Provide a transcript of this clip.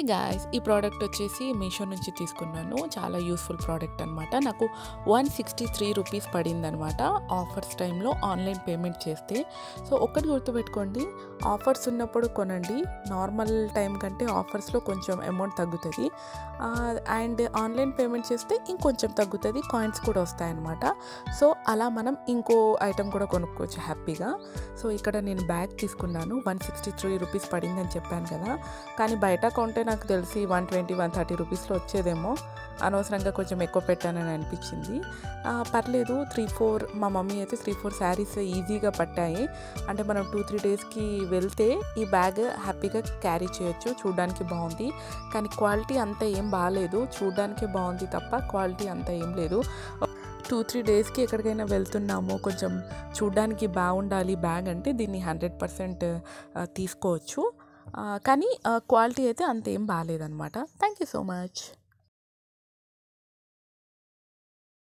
Guys, ఈ product వచ్చేసి మీషో నుంచి తీసుకున్నాను. చాలా యూస్ఫుల్ ప్రోడక్ట్ అనమాట. నాకు 163 రూపీస్ పడిందనమాట ఆఫర్స్ టైంలో ఆన్లైన్ పేమెంట్ చేస్తే. సో ఒక్కటి గుర్తుపెట్టుకోండి, ఆఫర్స్ ఉన్నప్పుడు కొనండి. నార్మల్ టైం కంటే ఆఫర్స్లో కొంచెం అమౌంట్ తగ్గుతుంది. అండ్ ఆన్లైన్ పేమెంట్ చేస్తే ఇంకొంచెం తగ్గుతుంది, కాయిన్స్ కూడా వస్తాయన్నమాట. సో అలా మనం ఇంకో ఐటెం కూడా కొనుక్కోవచ్చు హ్యాపీగా. సో ఇక్కడ నేను బ్యాగ్ తీసుకున్నాను. 163 రూపీస్ పడిందని చెప్పాను కదా, కానీ బయట కొంటే నాకు తెలిసి 120-130 రూపీస్లో వచ్చేదేమో. అనవసరంగా కొంచెం ఎక్కువ పెట్టానని అనిపించింది. పర్లేదు, 3-4 మా మమ్మీ అయితే 3-4 శారీస్ ఈజీగా పట్టాయి. అంటే మనం 2-3 డేస్కి వెళ్తే ఈ బ్యాగ్ హ్యాపీగా క్యారీ చేయొచ్చు. చూడడానికి బాగుంది, కానీ క్వాలిటీ అంత ఏం బాగాలేదు. చూడడానికే బాగుంది తప్ప క్వాలిటీ అంత ఏం లేదు. 2-3 డేస్కి ఎక్కడికైనా వెళ్తున్నాము, కొంచెం చూడ్డానికి బాగుండాలి బ్యాగ్ అంటే దీన్ని 100% తీసుకోవచ్చు. కానీ క్వాలిటీ అయితే అంత ఏం బాగాలేదన్నమాట. Thank you so much.